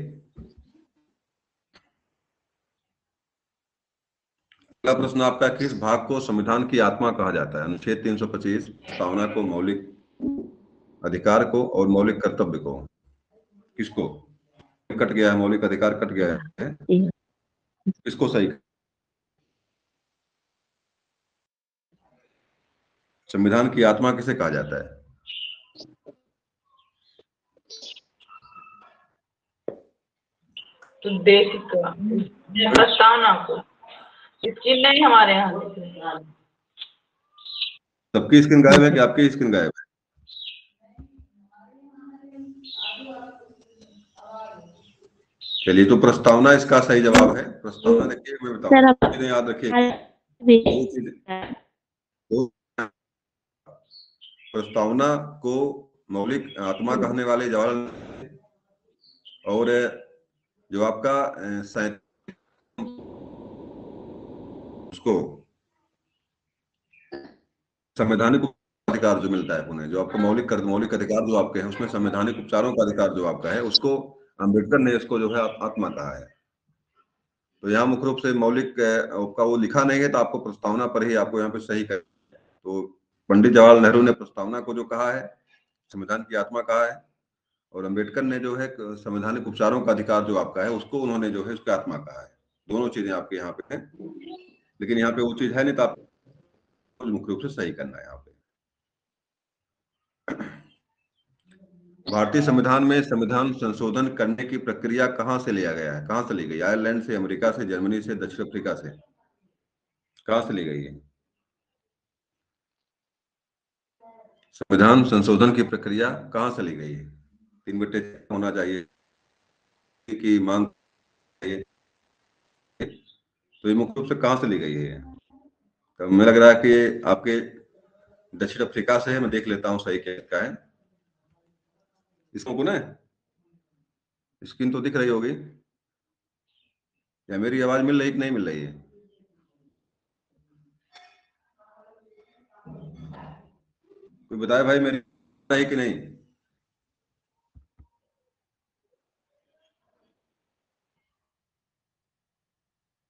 अगला प्रश्न आपका, किस भाग को संविधान की आत्मा कहा जाता है? अनुच्छेद 325, प्रस्तावना को, मौलिक अधिकार को और मौलिक कर्तव्य को। किसको कट गया है? मौलिक अधिकार कट गया है। किसको सही? संविधान की आत्मा किसे कहा जाता है? तो देश प्रस्तावना को। इसकी नहीं हमारे यहाँ। सबकी स्क्रीन गायब है कि आपकी स्क्रीन गायब है? चलिए, तो प्रस्तावना इसका सही जवाब है। प्रस्तावना देखिए, मैं बताऊं, चीजें याद रखिए। प्रस्तावना को मौलिक आत्मा कहने वाले जवाहरलाल और जो आपका उसको संवैधानिक अधिकार जो मिलता है पुनः, जो आपको मौलिक अधिकार जो आपके हैं उसमें संवैधानिक उपचारों का अधिकार जो आपका है, उसको अम्बेडकर ने इसको जो है आत्मा कहा है। तो यहाँ मुख्य रूप से मौलिक का वो लिखा नहीं है, तो आपको प्रस्तावना पर ही आपको यहाँ पे सही कर। तो पंडित जवाहरलाल नेहरू ने प्रस्तावना को जो कहा है संविधान की आत्मा कहा है, और अम्बेडकर ने जो है संवैधानिक उपचारों का अधिकार जो आपका है उसको उन्होंने जो है उसकी आत्मा कहा है। दोनों चीजें आपके यहाँ पे हैं, लेकिन यहाँ पे वो चीज है नहीं, तो आपको मुख्य रूप से सही करना है यहाँ पे। भारतीय संविधान में संविधान संशोधन करने की प्रक्रिया कहाँ से लिया गया है? कहाँ से ली गई? आयरलैंड से, अमेरिका से, जर्मनी से, दक्षिण अफ्रीका से? कहाँ से ली गई है? संविधान संशोधन की प्रक्रिया कहाँ से ली गई है? 3/4 होना चाहिए की मांग चाहिए। तो ये मुख्य रूप से कहाँ से ली गई है? तो मुझे लग रहा है कि आपके दक्षिण अफ्रीका से है। मैं देख लेता हूँ सही क्या है। इसको पुनः स्क्रीन तो दिख रही होगी, या मेरी आवाज मिल रही कि नहीं मिल रही है? कोई बताए भाई, मेरी है कि नहीं?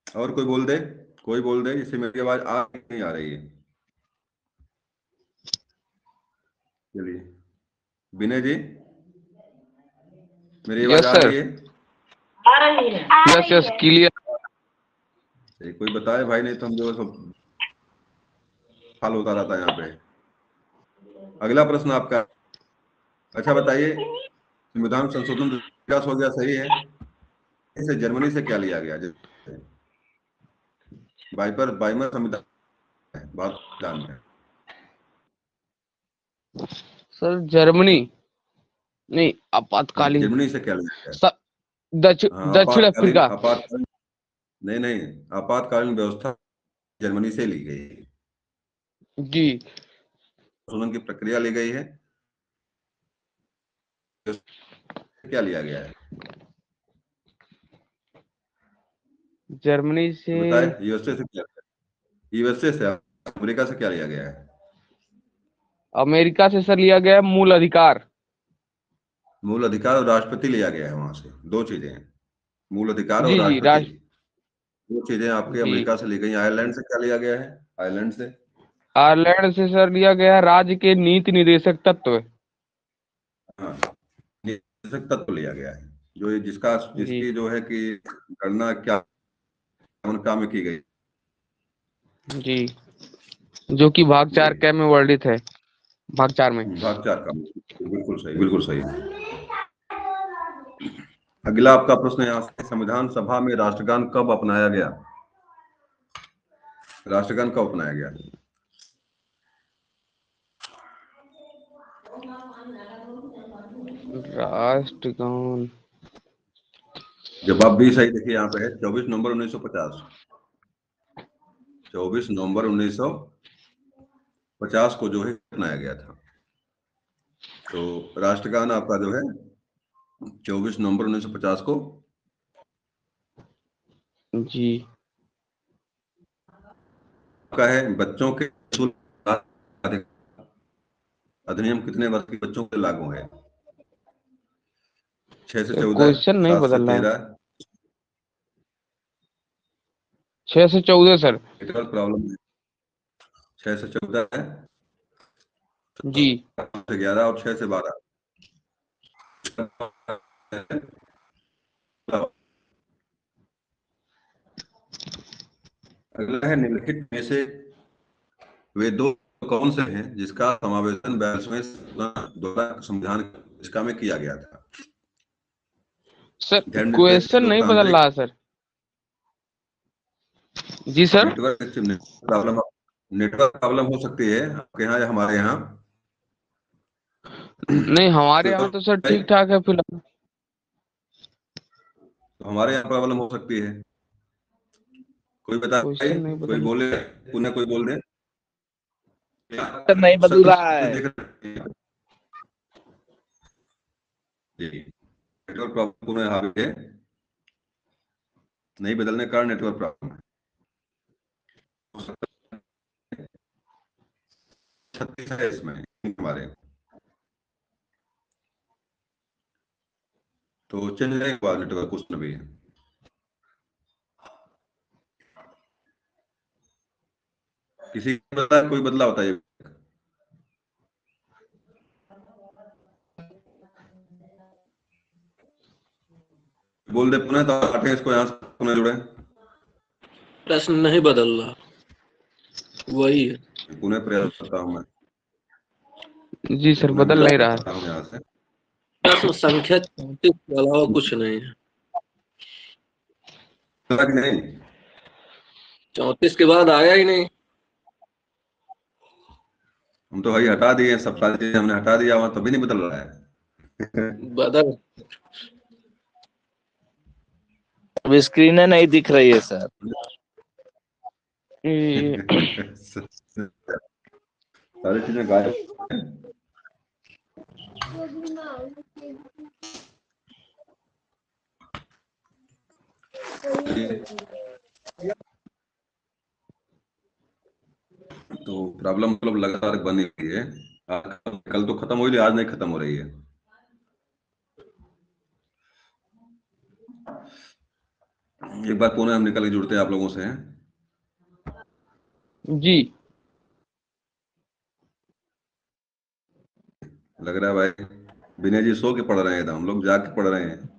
और कोई बोल दे, कोई बोल दे जिससे मेरी आवाज आ नहीं आ रही है। चलिए, विनय जी, मेरी आवाज आ रही है? आ रही है। Yes clear. कोई बताए भाई, नहीं तो हम जो सब फाल होता रहता है यहाँ पे। अगला प्रश्न आपका, अच्छा बताइए, संविधान संशोधन विकास हो गया, सही है। इसे जर्मनी से क्या लिया गया? बाइमर संविधान भारत में। सर जर्मनी नहीं, आपातकालीन जर्मनी से क्या लिया गया? स- हाँ, दक्षिण अफ्रीका। आपातकालीन नहीं नहीं, आपातकालीन व्यवस्था जर्मनी से ली गई है। जी। संशोधन की प्रक्रिया ली गई है, क्या लिया गया है जर्मनी से। बताए? यूएसए से क्या, यूएसए से, अमेरिका से क्या लिया गया है? अमेरिका से सर लिया गया है मूल अधिकार। मूल अधिकार और राष्ट्रपति लिया गया है वहां से, दो चीजें हैं, मूल अधिकार और जी जी, राष्ट्रपति, दो चीजें आपके जी। अमेरिका से ली गई। आयरलैंड से क्या लिया गया है? आयरलैंड से, आयरलैंड से सर लिया गया है राज्य के नीति निर्देशक तत्व। हाँ, निदेशक तत्व लिया गया है, जो ये जिसका जी जिसकी जो है कि गणना क्या काम में की गई। जी, जो कि भाग 4 क में वर्णित है, भाग 4 में। भाग 4 का, बिल्कुल सही, बिल्कुल सही। अगला आपका प्रश्न यहाँ से, संविधान सभा में राष्ट्रगान कब अपनाया गया? राष्ट्रगान कब अपनाया गया? राष्ट्रगान, जवाब भी सही, देखिए यहाँ पे है 24 नवंबर 1950। 24 नवंबर 1950 को जो है अपनाया गया था। तो राष्ट्रगान आपका जो है 24 नवंबर 1950 को जी। का है। बच्चों के अधिनियम कितने वर्ष के बच्चों के लागू है? 6 से 14, क्वेश्चन नहीं 7 से बदल रहा है। 13। 6 से 14 सर। नेटवर्क प्रॉब्लम है, 6 से 14 है, जी। 7 से 11 और 6 से 12। अगला है, निम्नलिखित में से वे दो कौन से हैं जिसका समावेशन 42वें द्वारा संविधान इसका में किया गया था? सर धर्मनिरपेक्ष, क्वेश्चन नहीं बदल लोकतांत्रिक, रहा सर। जी sir. Network problem, network problem हो सकती है आपके यहाँ या हमारे यहाँ। नहीं, हमारे यहाँ तो सर ठीक ठाक है फिलहाल। तो हमारे यहाँ प्रॉब्लम हो सकती है, कोई बताए, क्वेश्चन नहीं कोई बदल। बोले, पुनः कोई बोल दे। सर नहीं बदल रहा है। नेटवर्क प्रॉब्लम पुनः हावी है, नहीं बदलने का कारण नेटवर्क प्रॉब्लम है। 36 है इसमें हमारे, तो चेंज रहेगा बाद नेटवर्क उसमें भी। किसी को पता है, कोई बदलाव बताइए। बोल दे पुनः, तो हटें इसको यहाँ से, पुनः जुड़े। प्रश्न नहीं बदल रहा, वही है। पुनः प्रयास करता हूँ मैं, जी सर, पुनः बदल नहीं रहा। करता हूँ यहाँ से। प्रश्न संख्या 34 के अलावा कुछ नहीं है। नहीं, 34 के बाद आया ही नहीं। हम तो वही हटा दिए, सब सारी चीजें हमने हटा दिया, वहां तभी नहीं बदल रहा है। बदल अब स्क्रीन नहीं दिख रही है सर। सारी चीजें गायब। तो प्रॉब्लम मतलब लगातार बनी हुई है, कल तो खत्म हो रही, आज नहीं खत्म हो रही है। एक बार पुनः हम निकल के जुड़ते हैं आप लोगों से। जी। लग रहा है भाई विनय जी सो के पढ़ रहे हैं, हम लोग जाग के पढ़ रहे हैं।